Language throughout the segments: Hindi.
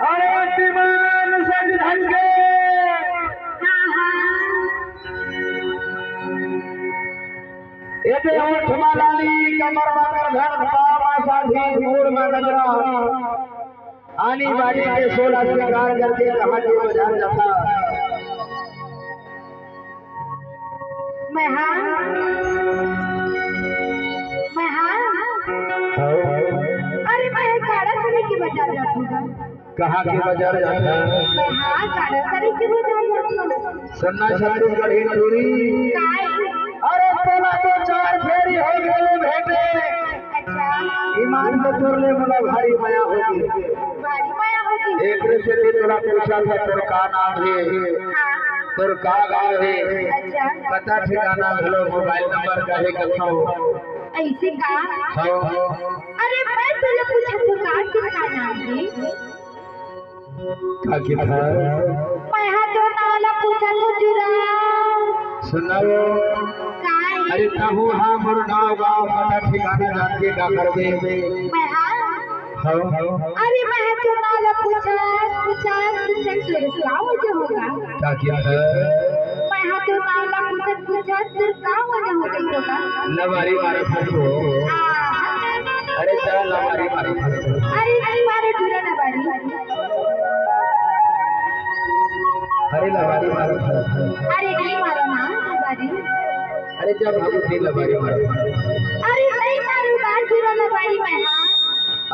अरे विमान सज धज के येते होठ मालाली कमर माकर धन पावा साधी मूड में गजरा आनी बानी के 16 श्रृंगार करके कहानी बाजार जाता मैं अरे मैं काड़ा सरी की बाजार जाती कहाँ के बाजार जाता मैं काड़ा सरी की बाजार जाती सुनना छत्तीसगढ़ी नगरी अरे तोला तो 4 फेरी हो गए भेटे अच्छा ईमान से तोरले मला भारी माया होगी एक से तोला पूछा था तोर का नाम है तोर का गाँव है अच्छा पता ठिकाना भलो मोबाइल नंबर का है कथो ऐसे का हाँ अरे मैं तुझे पूछा तो कितना नाम है क्या था मैं तो नाला पूछा तो जुरा सुनाओ काय अरे कहूँ हाँ मोर नाव गाँव पता ठिकाना जान के का कर दे मैं हाँ अरे मैं तो नाला पूछा तेरे क्या वजह होगा क्या किया है मैं तो नाला पूछा तेरे क्या वजह होगा लवारी मारे फंसो अरे चल लवारी मारे फंसो अरे नहीं मारे पूरा नवारी अरे लवारी मारे फंसो अरे नहीं मारो ना नवारी अरे जब हम उसे लवारी मारे अरे नहीं मारो बात पूरा नवारी में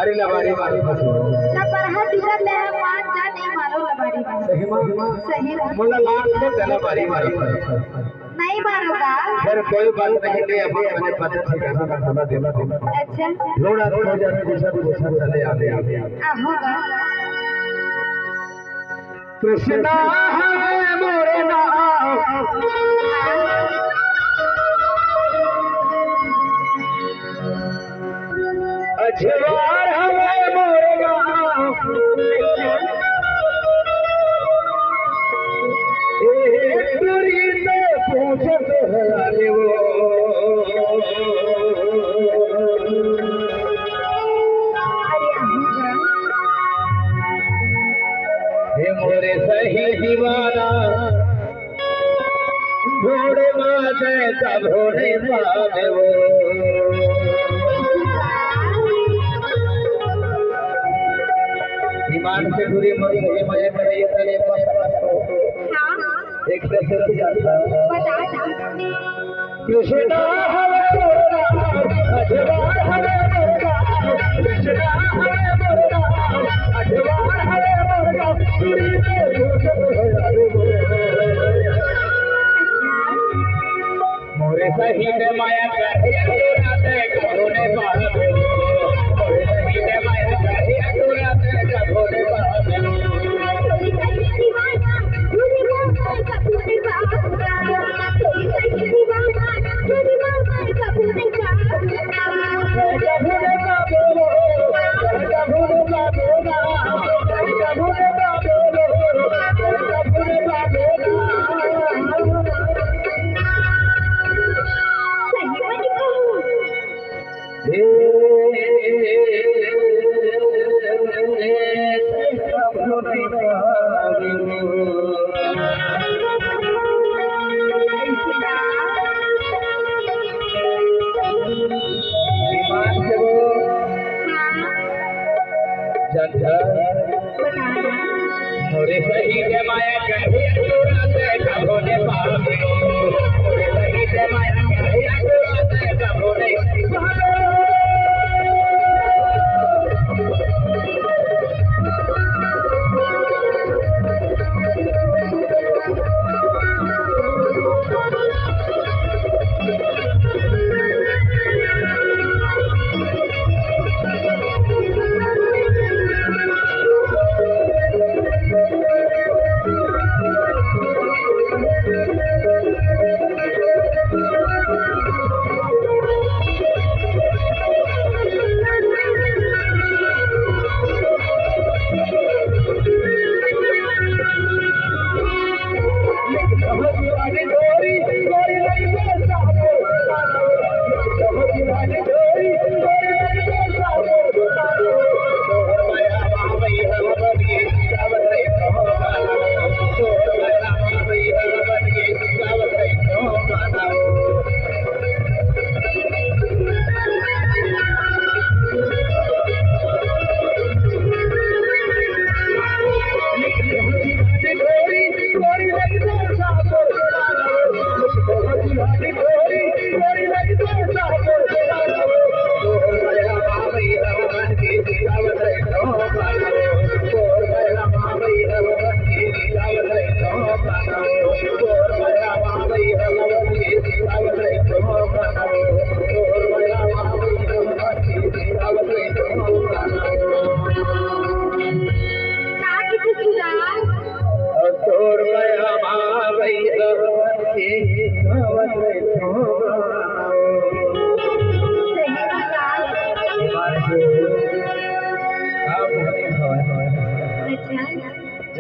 अरे लवारी मारे फंसो ना पर हाथ इधर ले मान जा नहीं मारो नवारी में सही मोला लाख से लवारी मारे फंसो नहीं मारोगा फिर कोई बात नहीं ले अब मुझे पता ठिकाना का समय देना अच्छा थोड़ा हो जाए दूसरा चले आवे होगा कृष्णा है मोरे नाम अजवार है मोरे नाम एक दूरी से पूछत है अरे वो हे मोरे सही दीवाना घोड़े माते का घोड़े पावे वो ईमान से दूरी मरी रही मजे में रही तले एक से जाता कृष्णा हवे मोरा अजवार हवे मोरा कृष्णा हवे मोरा अजवार हवे मोरा दूरी से पूछत है अरे मोरे सही में माया करे राते करोने पावे मोरे सही में माया करे राते करोने पावे मोरे सही के माया कहे राते करोने पावे मोरे सही के माया कहे राते करोने का किती तुला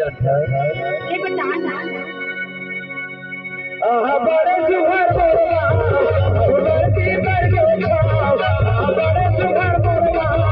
अच्छा ये बता ना बड़े सुघर बोलवा, सुघर की बरगो छाव, बड़े सुघर बोलवा,